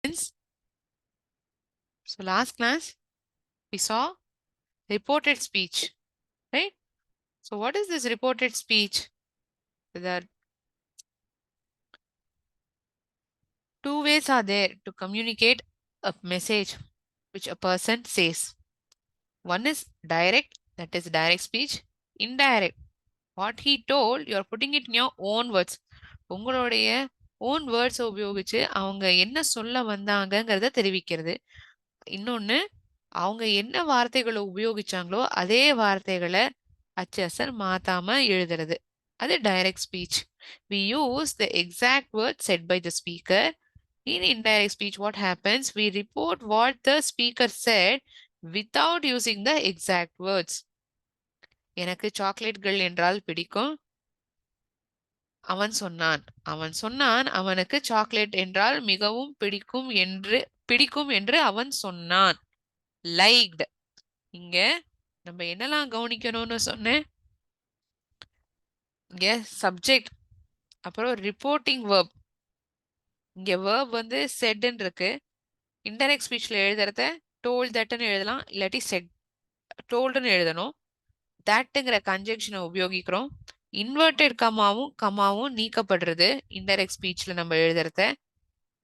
So last class, we saw reported speech, right? So what is this reported speech? There are two ways are there to communicate a message which a person says. One is direct, that is direct speech. Indirect, what he told, you are putting it in your own words. உங்களுடைய own வேர்ட்ஸை உபயோகிச்சு அவங்க என்ன சொல்ல வந்தாங்கங்கிறத தெரிவிக்கிறது. இன்னொன்று, அவங்க என்ன வார்த்தைகளை உபயோகிச்சாங்களோ அதே வார்த்தைகளை அச்சசல் மாத்தாம எழுதுறது. அது direct speech. We use the exact words said by the speaker. In indirect speech, what happens? We report what the speaker said without using the exact words. எனக்கு சாக்லேட்கள் என்றால் பிடிக்கும். அவன் சொன்னான். அவன் சொன்னான் அவனுக்கு சாக்லேட் என்றால் மிகவும் பிடிக்கும் என்று அவன் சொன்னான். லைக்ட். இங்க நம்ம என்னெல்லாம் கவனிக்கணும்னு சொன்னேன்? இங்க சப்ஜெக்ட், அப்புறம் ரிப்போர்ட்டிங் வேர்ப். இங்க வேர்ப் வந்து செட்ன்னு இருக்கு. இன்டைரக்ட் ஸ்பீச்ல எழுதுறத டோல்ட் தட்னு எழுதலாம், இல்லாட்டி செட் டோல்டுன்னு எழுதணும். தட்ங்கிற கன்ஜெக்ஷனை உபயோகிக்கிறோம். இன்வெர்டட் கமாவும் நீக்கப்படுறது இன்டைரக்ட் ஸ்பீச்ல நம்ம எழுதுறத.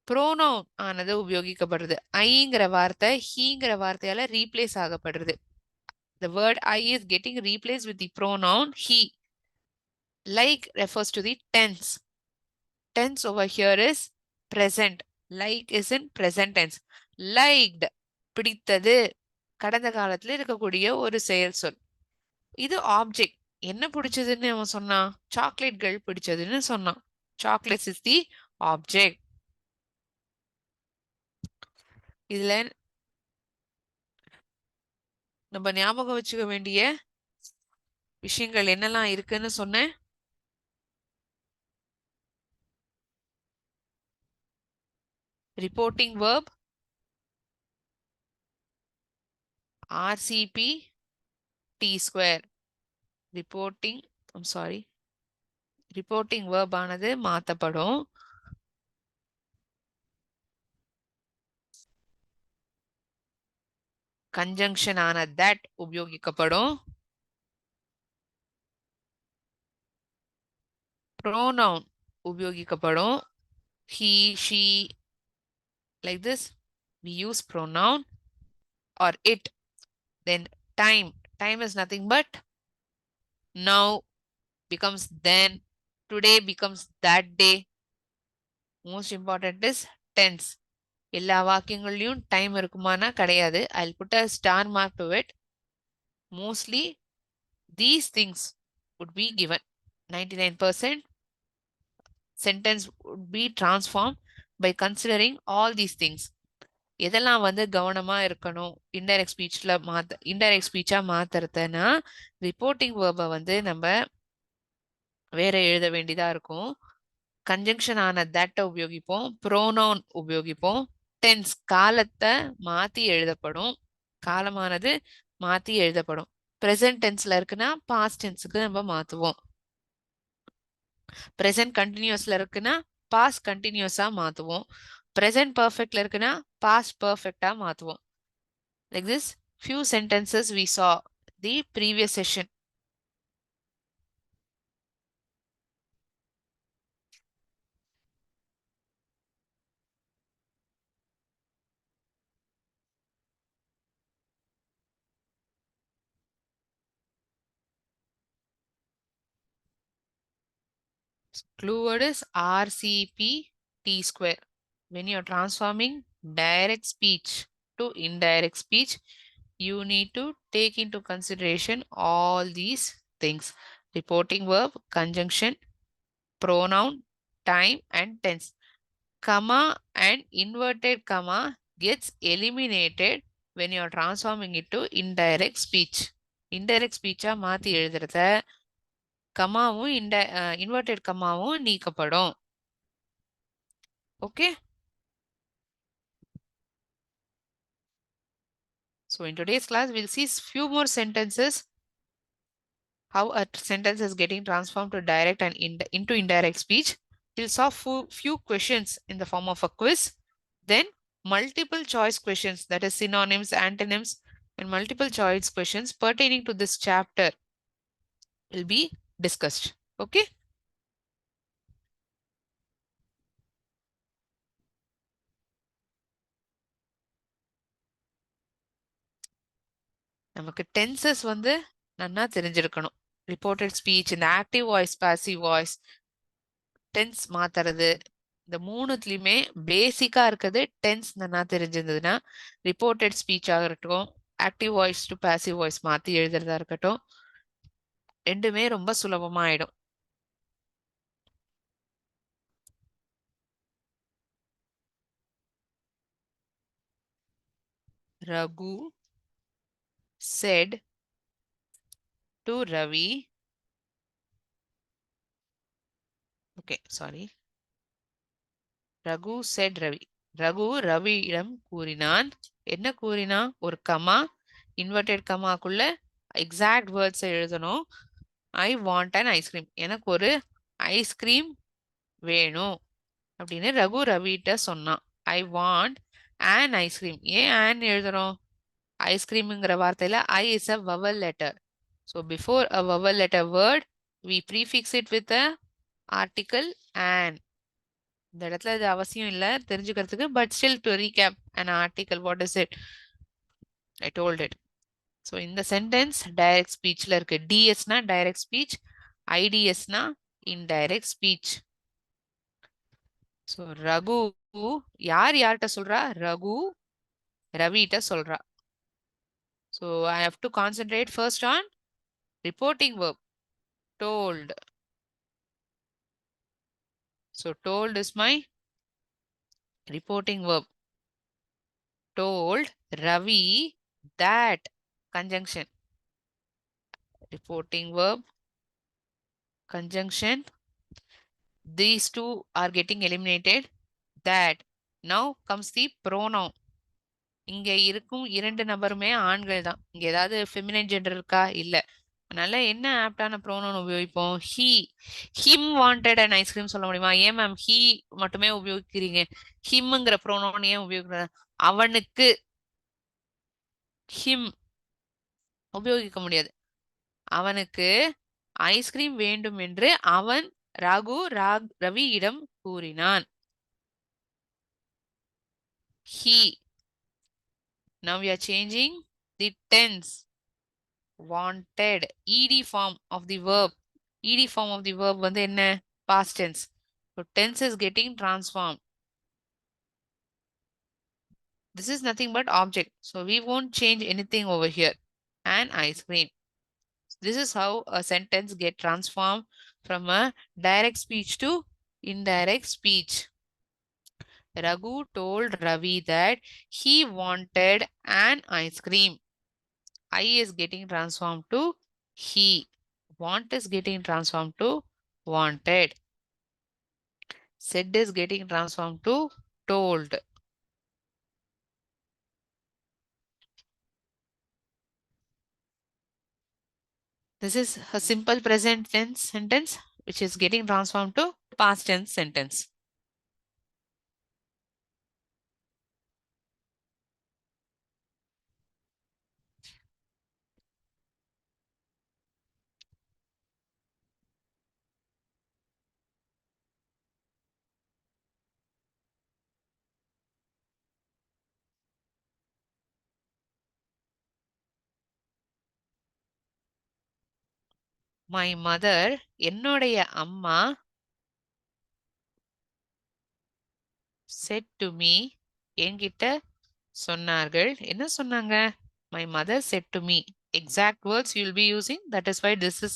ப்ரோனவுன் ஆனது உபயோகிக்கப்படுறது. ஐங்கிற வார்த்தை ஹீங்கிற வார்த்தையால replace ஆகப்படுறது. The word I is getting replaced with the pronoun he. Like refers to the tense. Tense over here is present. Like is in present tense. Liked, பிடித்தது, கடந்த காலத்துல இருக்கக்கூடிய ஒரு செயல் சொல். இது ஆப்ஜெக்ட். என்ன பிடிச்சதுன்னு அவன் சொன்னான்? சாக்லேட்கள் பிடிச்சதுன்னு சொன்னான். Chocolates is the object. இதுல நம்ம ஞாபகம் வச்சுக்க வேண்டிய விஷயங்கள் என்னெல்லாம் இருக்குன்னு சொன்னேன்? Reporting verb, RCP T square. Reporting verb ஆனது மாத்தப்படும். கன்ஜங்ஷன் ஆன that உபயோகிக்கப்படும். pronoun உபயோகிக்கப்படும். he, she, like this we use pronoun or it. Then time is nothing but now becomes then, today becomes that day. Most important is tense. எல்லா வாக்கியங்கள்லயும் time இருக்குமானா கிடையாது. I'll put a star mark to it. Mostly these things would be given. 99% sentence would be transformed by considering all these things. எதெல்லாம் வந்து கவனமா இருக்கணும் indirect ஸ்பீச்சா மாத்துறதுன்னா, reporting வேர்பை வந்து நம்ம வேற எழுத வேண்டியதா இருக்கும். கன்ஜங்ஷன் ஆன தட்டை உபயோகிப்போம், ப்ரோனவுன் உபயோகிப்போம். டென்ஸ், காலத்தை மாத்தி எழுதப்படும். காலமானது மாத்தி எழுதப்படும். பிரசன்ட் டென்ஸ்ல இருக்குன்னா பாஸ்ட் டென்ஸுக்கு நம்ம மாத்துவோம். பிரசன்ட் கண்டினியூஸ்ல இருக்குன்னா பாஸ்ட் கண்டினியூஸா மாத்துவோம். present perfectல இருக்குன்னா past perfectா மாத்துவோம். Like this, few sentences we saw the previous session. Clue word is RCP T square. When you're transforming direct speech to indirect speech, you need to take into consideration all these things. Reporting verb, conjunction, pronoun, time, and tense. Comma and inverted comma gets eliminated when you're transforming it to indirect speech. Indirect speech மாத்தி எழுதுறத கமாவும் inverted கமாவும் நீக்கப்படும். Okay? So in today's class, we'll see few more sentences, how a sentence is getting transformed to direct and into indirect speech. We'll solve few questions in the form of a quiz. Then multiple choice questions, that is synonyms, antonyms, and multiple choice questions pertaining to this chapter will be discussed. Okay. நமக்கு tenses வந்து நன்னா தெரிஞ்சிருக்கணும். Reported speech, இந்த active voice, passive voice, tense மாத்துறது, இந்த மூணுத்துலயுமே பேசிக்கா இருக்கிறது டென்ஸ் நன்னா தெரிஞ்சிருந்ததுன்னா ரிப்போர்ட்டட் ஸ்பீச் ஆகட்டும், active voice to passive voice மாத்தி எழுதுறதா இருக்கட்டும், ரெண்டுமே ரொம்ப சுலபமா ஆயிடும். Raghu said to Ravi. Okay, sorry. Raghu said Ravi. Raghu ரவியிடம் கூறினான். என்ன கூறினான்? ஒரு கமா, இன்வெர்டட் கமாக்குள்ள எக்ஸாக்ட் வேர்ட்ஸ் எழுதணும். I want an ice cream. எனக்கு ஒரு ஐஸ்கிரீம் வேணும் அப்படின்னு ரகு ரவிட்ட சொன்னான். I want an ice cream. ஏன் ஆன் எழுதுறோம்? ஐஸ்கிரீம்ங்கிற வார்த்தையில I is a vowel letter. So before a vowel letter word, we prefix it with a article an. இந்த இடத்துல இது அவசியம் இல்லை தெரிஞ்சுக்கிறதுக்கு, but still to recap an article, what is it? I told it. So இந்த sentence direct ஸ்பீச்ல இருக்கு. டிஎஸ்னா டைரக்ட் ஸ்பீச், ஐடிஎஸ்னா இன்டைரக்ட் ஸ்பீச். ஸோ ரகு யார் யார்கிட்ட சொல்றா? ரகு ரவிட்ட சொல்றா. So I have to concentrate first on reporting verb. Told. So told is my reporting verb. Told Ravi that, conjunction. Reporting verb, conjunction. These two are getting eliminated. That. Now comes the pronoun. இங்க இருக்கும் இரண்டு நபருமே ஆண்கள் தான். இங்க ஏதாவது feminine gender இருக்கா? இல்ல. அதனால என்ன ஆப்டான ப்ரோனவுன் உபயோகிப்போம்? He. Him wanted and ice cream சொல்ல முடியுமா? ஏன் மேம் ஹி மட்டுமே உபயோகிக்கிறீங்க? ஹிம்ங்கிற ப்ரோனவுன் ஏன் உபயோகிக்கிறது? அவனுக்கு ஹிம் உபயோகிக்க முடியாது. அவனுக்கு ஐஸ்கிரீம் வேண்டும் என்று அவன் ரவியிடம் கூறினான். He. Now we are changing the tense. Wanted. ED form of the verb. ED form of the verb வந்து என்ன? Past tense. So tense is getting transformed. This is nothing but object. So we won't change anything over here. An ice cream. This is how a sentence get transformed from a direct speech to indirect speech. Raghu told Ravi that he wanted an ice cream. I is getting transformed to he. Want is getting transformed to wanted. Said is getting transformed to told. This is a simple present tense sentence which is getting transformed to past tense sentence. My mother, என்னுடைய அம்மா, said to me, என்கிட்ட சொன்னார்கள். என்ன சொன்னாங்க? My mother said to me. Exact words you will be using. That is why this is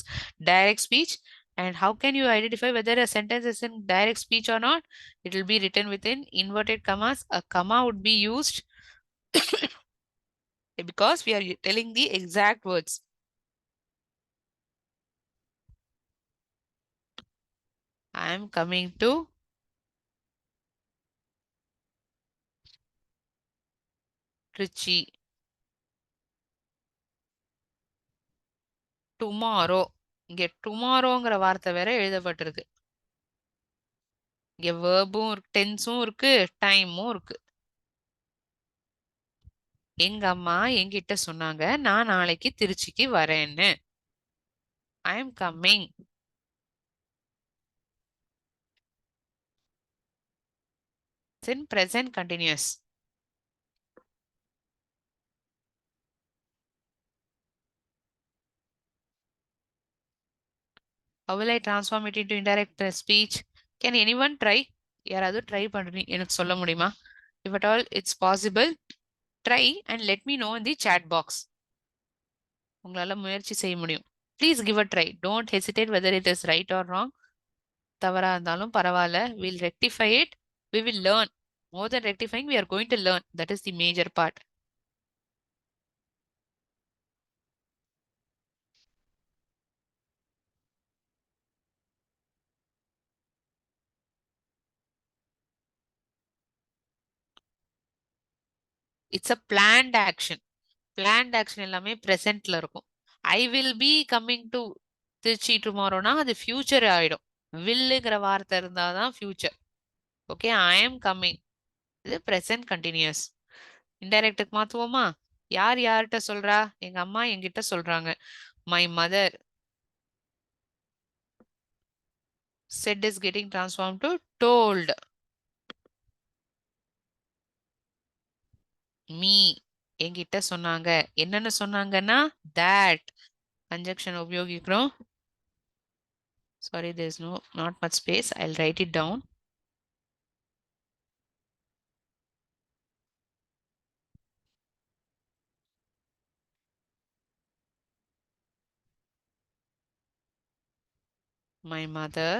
direct speech. And how can you identify whether a sentence is in direct speech or not? It will be written within inverted commas. A comma would be used because we are telling the exact words. I am coming to Trichy tomorrow. இங்க டுமாரோங்கிற வார்த்தை வேற எழுதப்பட்டிருக்கு. இங்க வேர்பும் டென்ஸும் இருக்கு, டைமும் இருக்கு. எங்க அம்மா என்கிட்ட சொன்னாங்க நான் நாளைக்கு திருச்சிக்கு வரேன்னு. I am coming. In present continuous. How will I transform it into indirect speech? Can anyone try? யாராவது ட்ரை பண்ணி எனக்கு சொல்ல முடியுமா? If at all it's possible, try and let me know in the chat box. உங்களால முயற்சி செய்ய முடியும். Please give a try. Don't hesitate whether it is right or wrong. தவறா இருந்தாலும் பரவாயில்ல. We'll rectify it. We will learn. More than rectifying, we are going to learn. That is the major part. It's a planned action. Planned action எல்லாமே presentல இருக்கும். I will be coming to Trichy டுமாரோனா அது future ஆயிடும். வில்லுங்கிற வார்த்தை இருந்தாதான் future. Okay, I am coming இது present continuous. இன்டைரக்டுக்கு மாத்துவோமா? யார் யார்கிட்ட சொல்றா? எங்க அம்மா என்கிட்ட சொல்றாங்க. My mother said is getting transformed to told. Me என்கிட்ட சொன்னாங்க. என்னன்னு சொன்னாங்கன்னா that. Conjunction உபயோகிக்கிறோம். Sorry, there's not much space. I'll write it down. My mother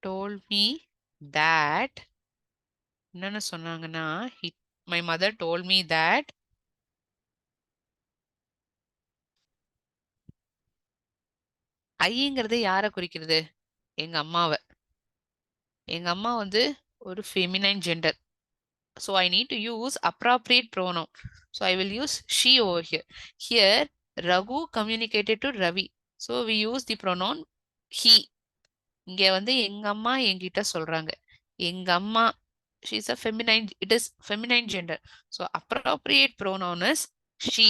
told me that. என்னன்னு சொன்னாங்கன்னா my mother told me that ஐங்கிறது யாரை குறிக்கிறது? எங்க அம்மாவை. எங்க அம்மா வந்து ஒரு feminine gender. So I need to use appropriate pronoun. So I will use she over here. Here, Raghu communicated to Ravi. So we use the pronoun he. இங்க வந்து எங்க அம்மா என்கிட்ட சொல்றாங்க. எங்க அம்மா, she is a feminine, it is feminine gender. So appropriate pronoun is she.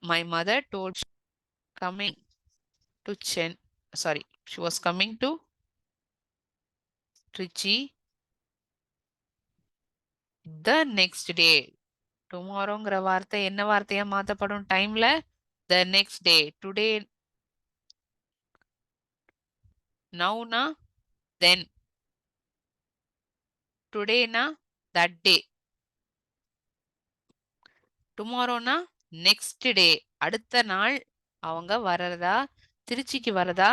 My mother told coming to she was coming to Trichy the next day. டுமாரோங்கிற வார்த்தை என்ன வார்த்தையா மாத்தப்படும் டைம்ல? The next day. Today, nowனா then. Todayனா that day. டுமாரோனா next day, அடுத்த நாள் அவங்க வரதா, திருச்சிக்கு வரதா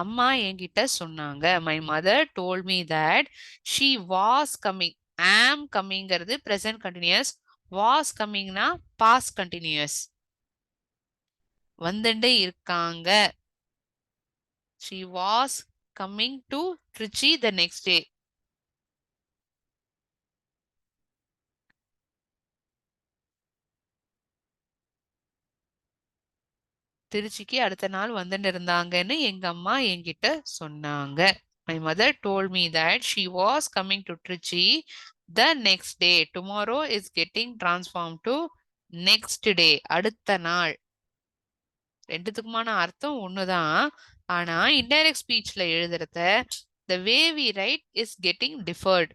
அம்மா என்கிட்ட சொன்னாங்க. My mother told me that she was coming. Am கம்மிங்கிறது பிரசன்ட் கண்டினியூஸ். வாஸ் கம்மிங்னா பாஸ்ட் கண்டினியூஸ். வந்துட்டே இருக்காங்க. She was coming to Trichy the next day. திருச்சிக்கு அடுத்த நாள் வந்துட்டு இருந்தாங்கன்னு எங்க அம்மா என்கிட்ட சொன்னாங்க. My mother told me that she was coming to Trichy the next day. Tomorrow is getting transformed to next day. அடுத்த நாள். ரெண்டுத்துக்குமான அர்த்தம் ஒண்ணுதான். ஆனா இன்டைரக்ட் ஸ்பீச்ல எழுதுறத the way we write is getting deferred.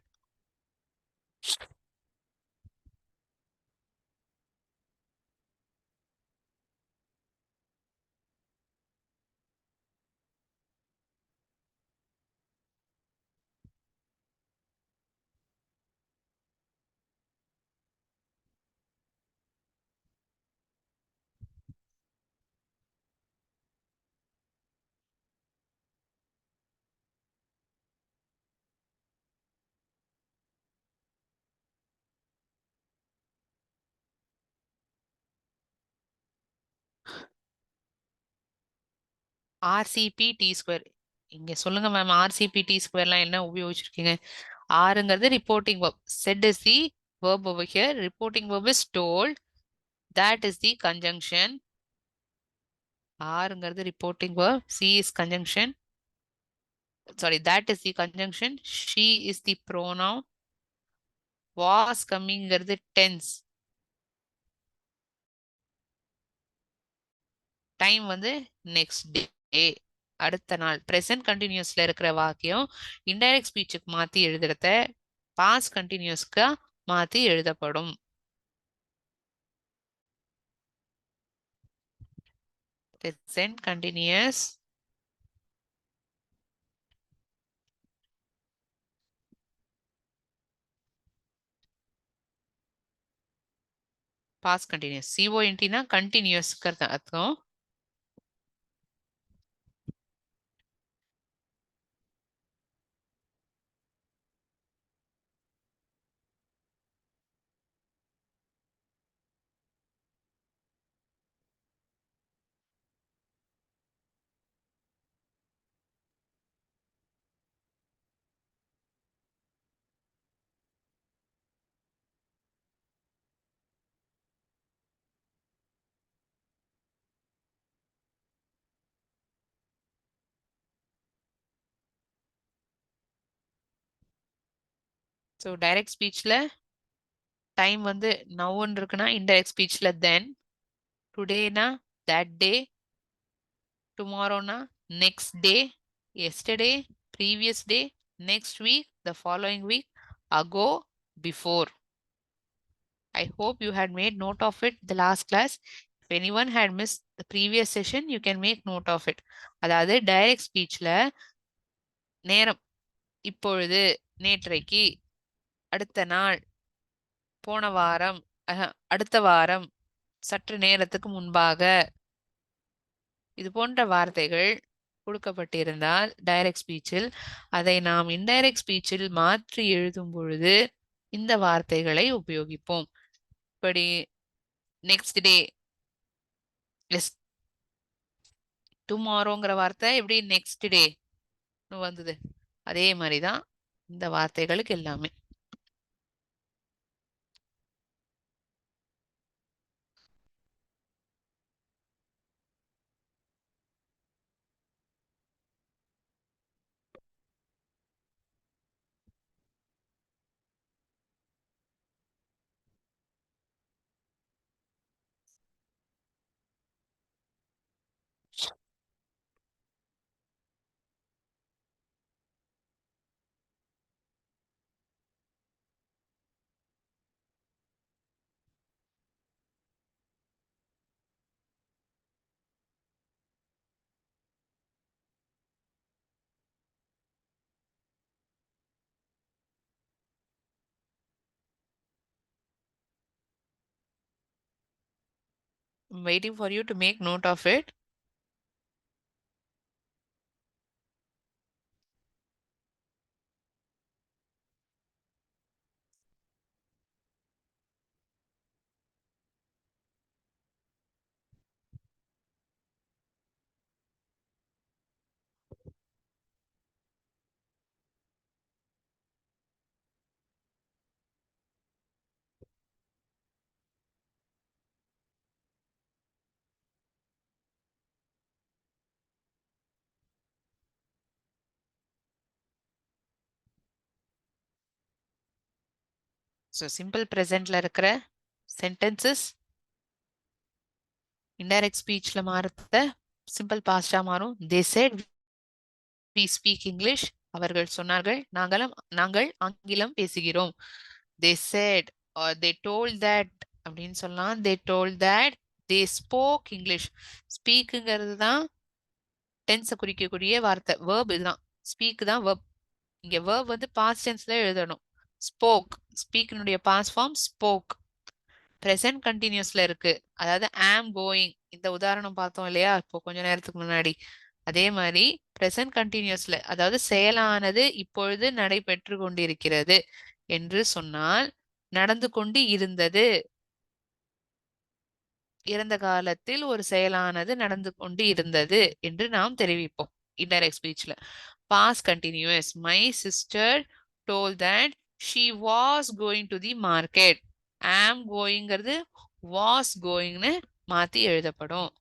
RCP D square. இங்க சொல்லுங்க ma'am, RCP D ஸ்கொயர்லாம் என்ன உபயோகிச்சிருக்கீங்க? ஆறுங்கிறது reporting verb. Said is the verb over here. Reporting verb is told. that is the conjunction. Rங்கிறது reporting verb, C is conjunction. Sorry, that is the conjunction. She is the pronoun. Was comingங்கிறது tense. Time வந்து next day, அடுத்த நாள். Present கண்டினியூஸ்ல இருக்கிற வாக்கியம் indirect ஸ்பீச்சுக்கு மாத்தி எழுதுறத past கண்டினியூஸ்க்கு மாத்தி எழுதப்படும். Present continuous past continuous. சிஓஎன்டினா கண்டினியூஸ்க்கு அர்த்தம். ஸோ டைரக்ட் ஸ்பீச்ல டைம் வந்து நவுன்னு இருக்குன்னா இன்டைரக்ட் ஸ்பீச்ல தென், டுடேனா தட் டே, டுமாரோனா next day, yesterday previous day, next week the following week, ago, before. I hope you had made note of it the last class. If anyone had missed the previous session, you can make note of it. அதாவது direct ஸ்பீச்ல நேரம், இப்பொழுது, நேற்றைக்கு, அடுத்த நாள், போன வாரம், அடுத்த வாரம், சற்று நேரத்துக்கு முன்பாக, இது போன்ற வார்த்தைகள் கொடுக்கப்பட்டிருந்தால் டைரக்ட் ஸ்பீச்சில், அதை நாம் இன்டைரக்ட் ஸ்பீச்சில் மாற்றி எழுதும் பொழுது இந்த வார்த்தைகளை உபயோகிப்போம். இப்படி நெக்ஸ்ட் டே, எஸ், டுமாரோங்கிற வார்த்தை எப்படி நெக்ஸ்ட் டே வந்தது, அதே மாதிரிதான் இந்த வார்த்தைகளுக்கு எல்லாமே. I'm waiting for you to make note of it. So simple presentல இருக்கிற sentences indirect speechல மாறுத்த simple pastஆ மாறும். They said we speak English. அவர்கள் சொன்னார்கள் நாங்கள் ஆங்கிலம் பேசுகிறோம். They said or they told that அப்படின்னு சொல்லலாம். They told that they spoke English. ஸ்பீக்குங்கிறது தான் டென்ஸை குறிக்கக்கூடிய வார்த்தை. வேர்ப் இதுதான். ஸ்பீக் தான் வேர்ப். இங்க வேர்ப் வந்து பாஸ்ட் டென்ஸ்ல எழுதணும். ஸ்போக், ஸ்பீக்கினுடைய பாஸ்ட் ஃபார்ம் ஸ்போக். ப்ரெசன்ட் கண்டினியூஸ்ல இருக்கு. அதாவது ஆம் கோயிங், இந்த உதாரணம் பார்த்தோம் இல்லையா இப்போ கொஞ்ச நேரத்துக்கு முன்னாடி. அதே மாதிரி ப்ரெசன்ட் கண்டினியூஸ்ல, அதாவது செயலானது இப்பொழுது நடைபெற்று கொண்டிருக்கிறது என்று சொன்னால் நடந்து கொண்டு இருந்தது. இறந்த காலத்தில் ஒரு செயலானது நடந்து கொண்டு இருந்தது என்று நாம் தெரிவிப்போம் இன்டைரக்ட் ஸ்பீச்ல. Past continuous, my sister told that she was going to the market. Am கோயிங்கிறது was goingனு மாத்தி எழுதப்படும்.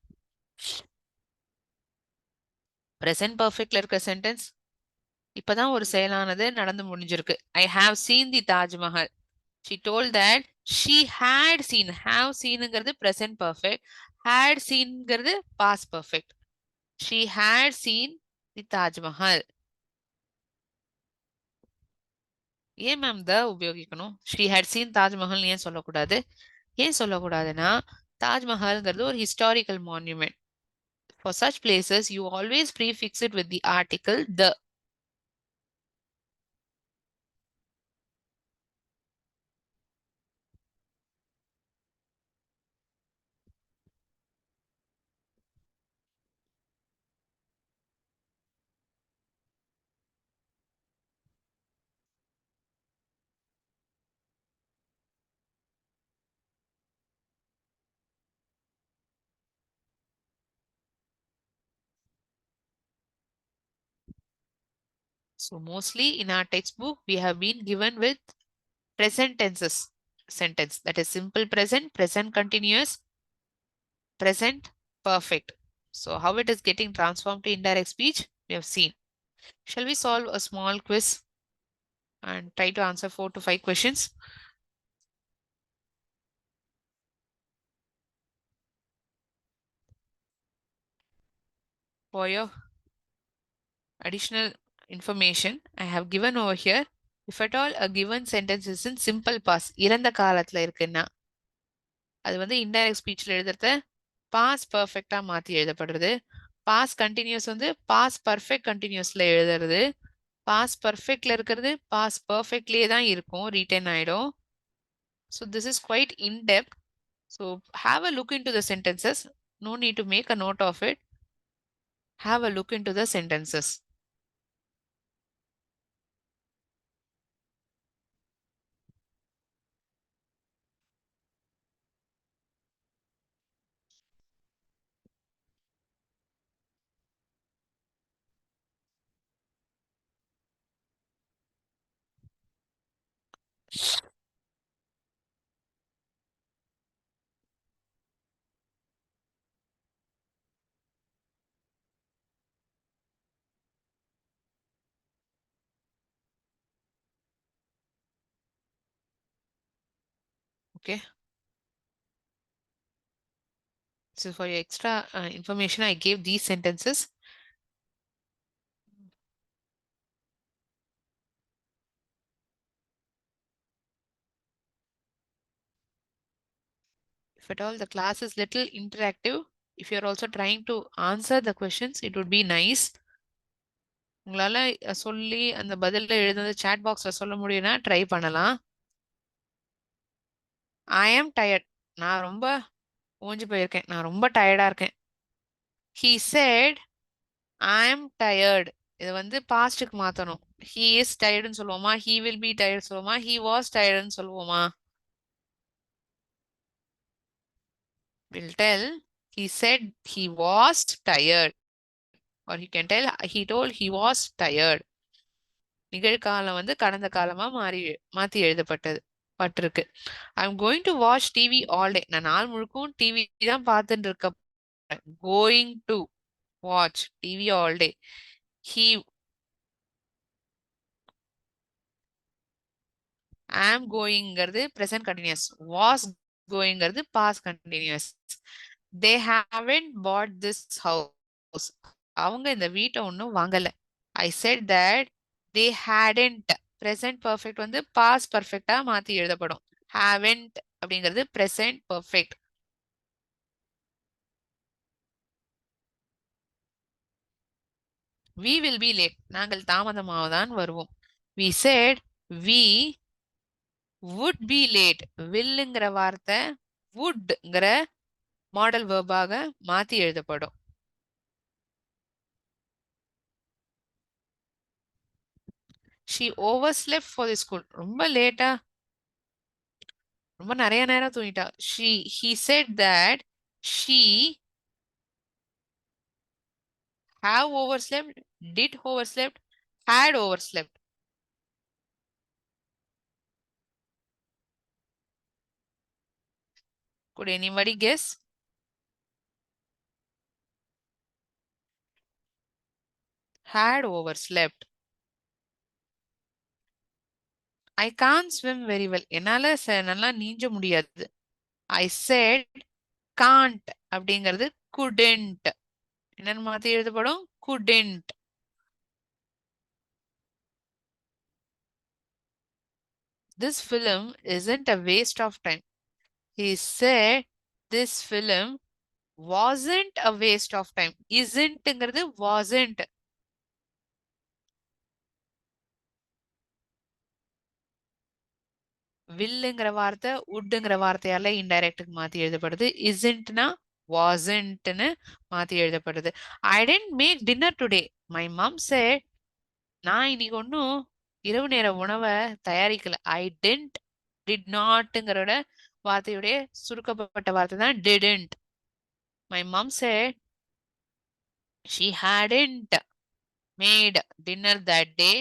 present perfectல இருக்க சென்டென்ஸ் இப்பதான் ஒரு செயலானது நடந்து முடிஞ்சிருக்கு. I have seen the Taj Mahal. She told that she had seen. Have seenங்கிறது present perfect. Had seenங்கிறது past perfect. She had seen the Taj Mahal. ஏன் மேம் த உபயோகிக்கணும்? she had seen தாஜ்மஹால் ஏன் சொல்லக்கூடாது? ஏன் சொல்லக்கூடாதுன்னா தாஜ்மஹால்ங்கிறது ஒரு historical monument. For such places you always prefix it with the article the. So mostly in our textbook we have been given with present tenses sentence, that is simple present, present continuous, present perfect. So how it is getting transformed to indirect speech we have seen. Shall we solve a small quiz and try to answer 4 to 5 questions? For your additional information I have given over here, if at all a given sentence is in simple past இறந்த காலத்துல இருக்குன்னா அது வந்து indirect ஸ்பீச்ல எழுதுறத pass பர்ஃபெக்டா மாத்தி எழுதப்படுறது. Pass continuous வந்து pass perfect கண்டினியூஸ்ல எழுதுறது. பாஸ் பர்ஃபெக்ட்ல இருக்கிறது பாஸ் பர்ஃபெக்ட்லயே தான் இருக்கும், ரீட்டைன் ஆயிடும். So this is quite in depth. So have a look into the sentences. No need to make a note of it. Have a look into the sentences. Okay. So for your extra information, I gave these sentences. If at all the class is little interactive, if you're also trying to answer the questions, it would be nice. உங்களால சொல்லி அந்த பதில எழுதுனது chat boxல சொல்ல முடியும்னா try பண்ணலாம். I am tired. நான் ரொம்ப ஓஞ்சு போயிருக்கேன். நான் ரொம்ப டயர்டா இருக்கேன். He said I am tired. இது வந்து பாஸ்டுக்கு மாத்தணும். He is tiredன்னு சொல்லுவோமா? He will be tired சொல்லுவோமா? He was tiredன்னு சொல்லுவோமா? We'll tell he said he was tired. Or you can tell he told he was tired. நிகழ்காலம் வந்து கடந்த காலமா மாத்தி எழுதப்பட்டது பட்டிருக்கு. I'm going to watch TV all day. நான் நாள் முழுக்கும் டிவி தான் பார்த்துட்டு இருக்க. Going to watch TV all day. He am goingங்கிறது present continuous. Was goingங்கிறது past continuous. They haven't bought this house. அவங்க இந்த வீட்டை ஒன்றும் வாங்கல. I said that they hadn't. present perfect வந்து past perfectா மாத்தி எழுதப்படும். haven't அப்படிங்கிறது present perfect. We will be late. நாங்கள் தாமதமாக தான் வருவோம். We said we would be late. willங்கிற வார்த்தை woodங்கிற மாடல் வேர்பாக மாத்தி எழுதப்படும். She overslept for the school. ரொம்ப லேட்டா ரொம்ப நிறைய நேரம் தூங்கிட்டா. He said that she have overslept, did overslept, had overslept. Could anybody guess? Had overslept. I can't swim very well. என்னால நல்லா நீஞ்ச முடியாது. I said can't அப்படிங்கிறது couldn't. என்னன்னு மாத்தி எழுதப்படும்? Couldn't. This film isn't a waste of time. He said this film wasn't a waste of time. Isn'tங்கிறது wasn't. வில்லுங்கிற வார்த்தை உட்டுங்கிற வார்த்தையால இன்டைரக்டுக்கு மாத்தி எழுதப்படுது. isn'tனா wasn'tன்னு மாத்தி எழுதப்படுது. I didn't make dinner today. My mom said நான் இன்னைக்கு ஒன்றும் இரவு நேர உணவை தயாரிக்கல. I did notங்கிறோட வார்த்தையுடைய சுருக்கப்பட்ட வார்த்தை தான் didn't. My mom said she hadn't made dinner that day.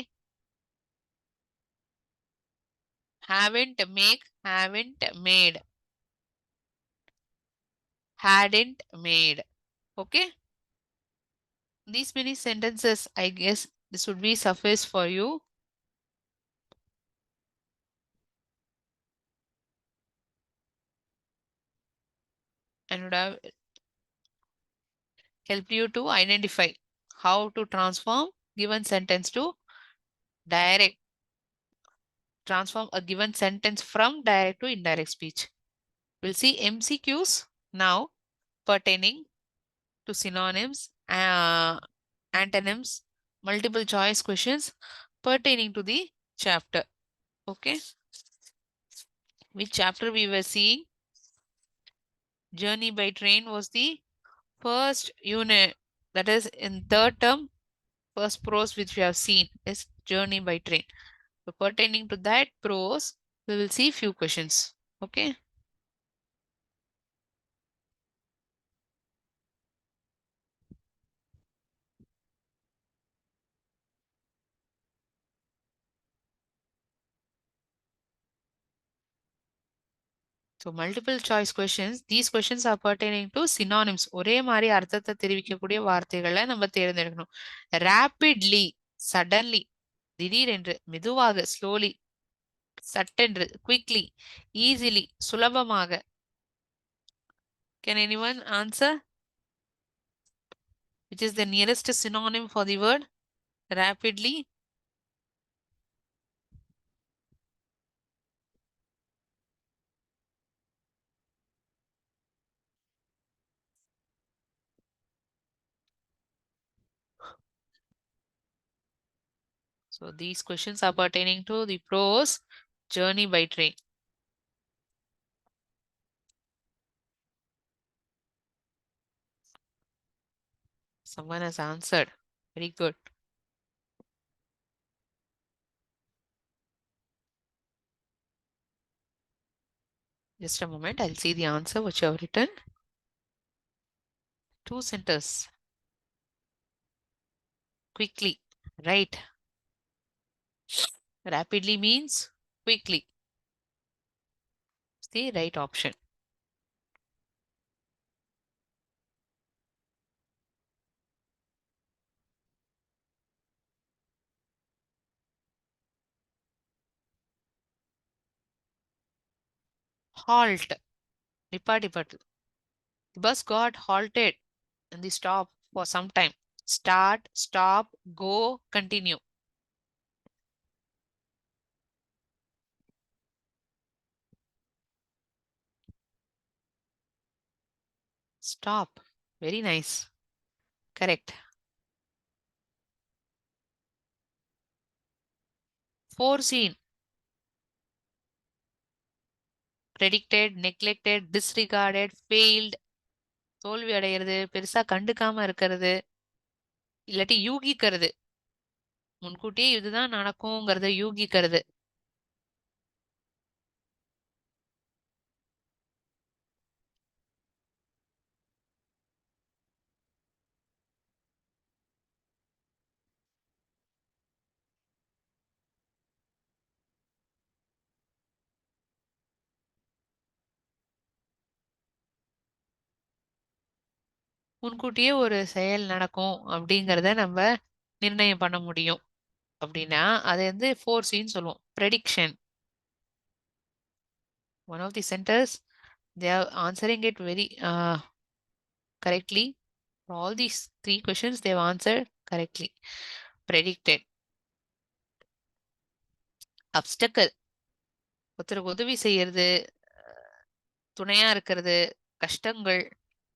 Haven't make, haven't made, hadn't made. Okay? These many sentences, I guess this would be suffice for you. And would have helped you to identify how to transform given sentence to direct. Transform a given sentence from direct to indirect speech. We'll see MCQs now pertaining to synonyms, antonyms, multiple choice questions pertaining to the chapter. Okay. Which chapter we were seeing? Journey by train was the first unit. That is in third term, first prose which we have seen is journey by train. So pertaining to that prose, we will see few questions. Okay. So multiple choice questions. These questions are pertaining to synonyms. ஒரே மாதிரி அர்த்தத்தை தெரிவிக்கக்கூடிய வார்த்தைகளை நம்ம தேர்ந்தெடுக்கணும். Rapidly, suddenly, திடீரென்று, மெதுவாக, slowly, சட்டென்று, quickly, easily, சுலபமாக. Can anyone answer? Which is the nearest synonym for the word rapidly? So these questions are pertaining to the prose journey by train. Someone has answered. Very good. Just a moment. I'll see the answer which you have written. Two centers. Quickly. Right. Rapidly means quickly. It's the right option. Halt. Depart. The bus got halted in the stop for some time. Start, stop, go, continue. Stop. Very nice. Correct. Foreseen. Predicted, neglected, disregarded, failed. தோல்வி அடைகிறது, பெருசா கண்டுக்காம இருக்கிறது, இல்லாட்டி யூகிக்கிறது. முன்கூட்டியே இதுதான் நடக்குங்கிறத யூகிக்கிறது. முன்கூட்டியே ஒரு செயல் நடக்கும் அப்படிங்கிறத நம்ம நிர்ணயம் பண்ண முடியும் அப்படின்னா அதை வந்து ஃபோர்ஸின்னு சொல்லுவோம். Prediction. One of the centres they are answering it very correctly. For all these three questions they have answered correctly. Predicted. Obstacle. ஒருத்தருக்கு உதவி செய்யறது, துணையா இருக்கிறது, கஷ்டங்கள்,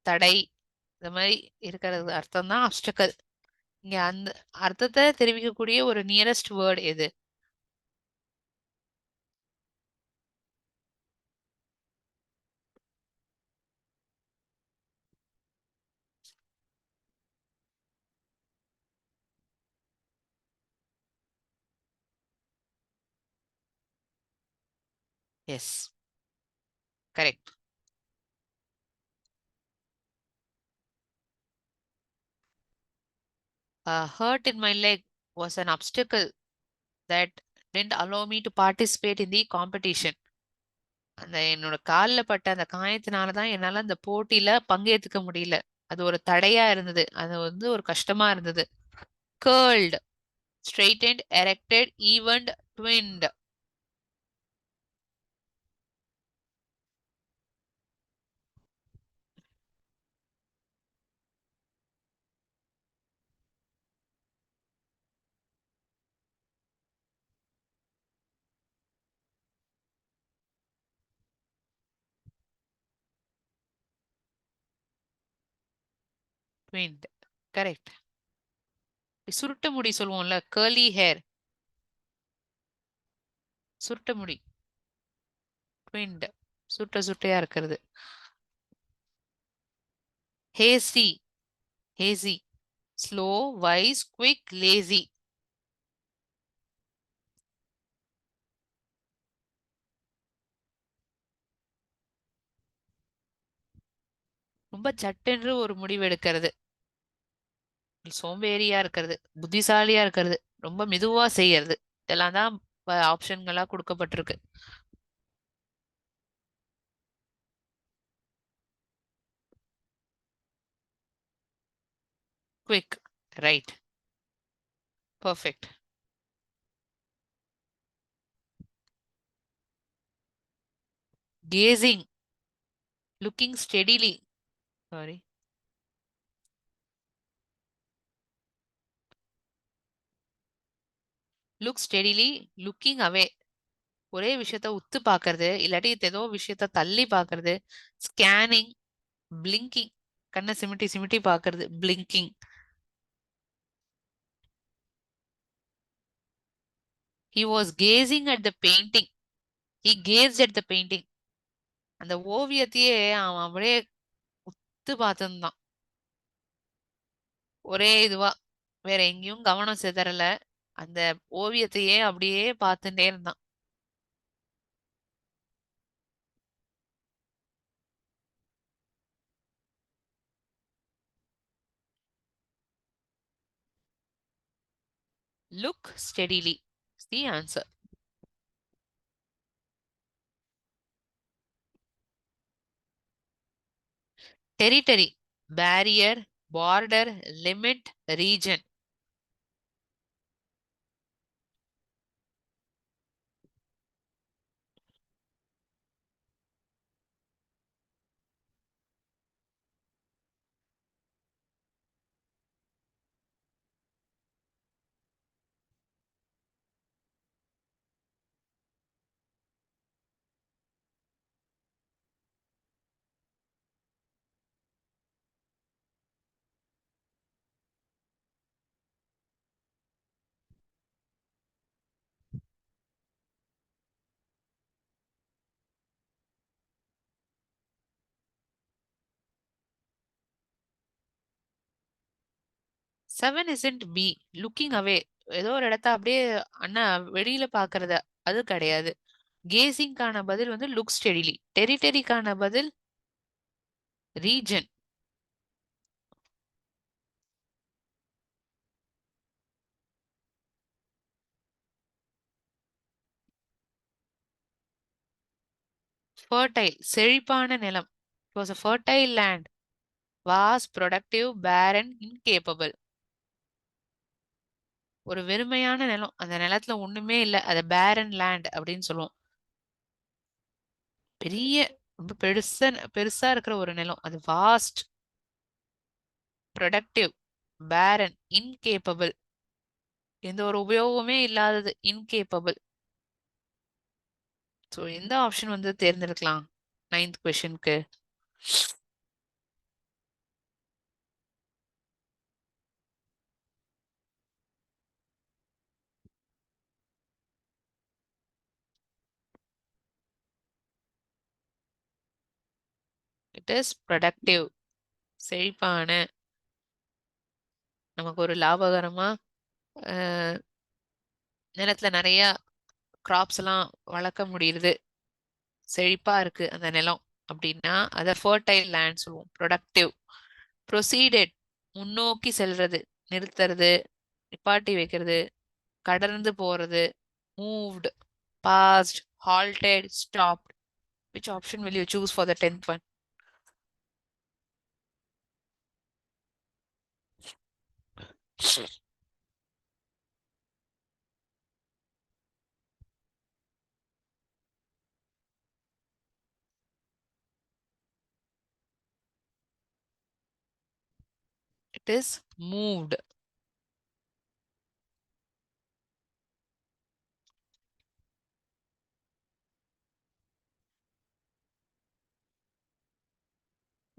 தடை, இந்த மாதிரி இருக்கிறது அர்த்தம் தான் அப்டக்கல். இங்க அந்த அர்த்தத்தை தெரிவிக்கக்கூடிய ஒரு நியரஸ்ட் வேர்ட் எது? Yes, correct. A hurt in my leg was an obstacle that didn't allow me to participate in the competition. அந்த என்னோட காலில் பட்ட அந்த காயத்தினால தான் என்னால அந்த போட்டியில பங்கேற்றுக்க முடியல. அது ஒரு தடையா இருந்தது. அது வந்து ஒரு கஷ்டமா இருந்தது. curled, straightened, erected, evened, twinned. twinned. Correct. சுருட்ட முடி சொல்லுவோம்ல, curly hair. சுருட்ட முடி. twinned. சுட்ட சுட்டையா இருக்கிறது. hazy, hazy. slow, wise, quick, lazy. ரொம்ப சட்டென்று ஒரு முடிவு எடுக்கிறது. சோம்பேறியா இருக்கிறது, புத்திசாலியா இருக்கிறது, ரொம்ப மெதுவா செய்யறது. இதெல்லாம் தான் ஆப்ஷன்களா கொடுக்கப்பட்டிருக்கு. Quick. Right. Perfect. Gazing. Looking steadily. Sorry. Look steadily, looking away. ஒரே விஷயத்த உத்து பாக்குறது, இல்லாட்டி ஏதோ விஷயத்த தள்ளி பாக்குறது. Scanning, blinking. கண்ணை சிமிட்டி சிமிட்டி பாக்குறது, blinking. He was gazing at the painting. He gazed at the painting. அந்த ஓவியத்தையே அவன் அப்படியே உத்து பார்த்துருந்தான். ஒரே இதுவா, வேற எங்கேயும் கவனம் சிதறல. அந்த ஓவியத்தையே அப்படியே பார்த்துட்டே இருந்தான். Look steadily is the answer. Territory, barrier, border, limit, region. Seven isn't B. Looking away. ஏதோ ஒரு இடத்த அப்படியே அண்ணா வெளியில பாக்குறது, அது கிடையாது. கேசிங்கான பதில் வந்து லுக் ஸ்டெடிலி. டெரிட்டரிக்கான பதில் ரீஜன். ஃபர்டைல், செழிப்பான நிலம். It was a fertile land. vast, productive, barren, incapable. ஒரு வெறுமையான நிலம். அந்த நிலத்துல ஒண்ணுமே இல்ல. அத பேரன் லேண்ட் அப்படின்னு சொல்லுவோம். பெரிய ரொம்ப பெருசா பெருசா இருக்கிற ஒரு நிலம். அது வாஸ்ட், ப்ரொடக்டிவ், பேரன், இன்கேப்பபிள். எந்த ஒரு உபயோகமே இல்லாதது. இன்கேப்பபிள். ஸோ எந்த ஆப்ஷன் வந்து தேர்ந்தெடுக்கலாம் 9th கொஸ்டினுக்கு? It is productive. செழிப்பான, நமக்கு ஒரு லாபகரமா நிலத்துல நிறைய கிராப்ஸ் எல்லாம் வளர்க்க முடியுது. செழிப்பா இருக்கு அந்த நிலம் அப்படின்னா அதை ஃபர்டைல் லேண்ட் சொல்லுவோம். ப்ரொடக்டிவ். ப்ரொசீடட், முன்னோக்கி செல்றது, நிறுத்துறது, நிப்பாட்டி வைக்கிறது, கடந்து போறது. Moved, passed, halted, stopped. Which option will you choose for the 10th one? It is moved.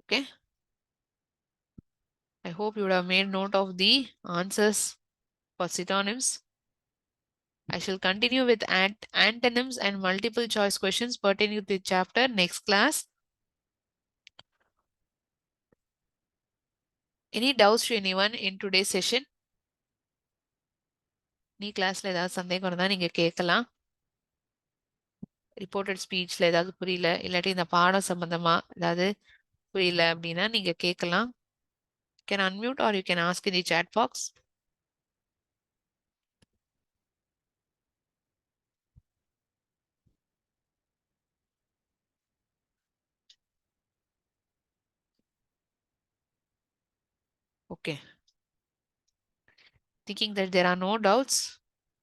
Okay. I hope you would have made note of the answers for synonyms. I shall continue with antonyms and multiple choice questions pertaining to the chapter next class. Any doubts to anyone in today's session? நீ கிளாஸ்ல ஏதாவது சந்தேகம் இருந்தா நீங்க கேட்கலாம். Reported ஸ்பீச்ல ஏதாவது புரியல, இல்லாட்டி இந்த பாடம் சம்பந்தமா ஏதாவது புரியல அப்படின்னா நீங்க கேட்கலாம். You can unmute or you can ask in the chat box. Okay. Thinking that there are no doubts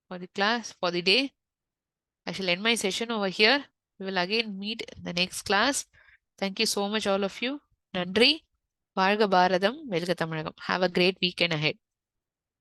for the class, for the day, I shall end my session over here. We will again meet in the next class. Thank you so much, all of you. நன்றி. வாழ்க பாரதம், வெல்க தமிழகம். Have a great weekend ahead.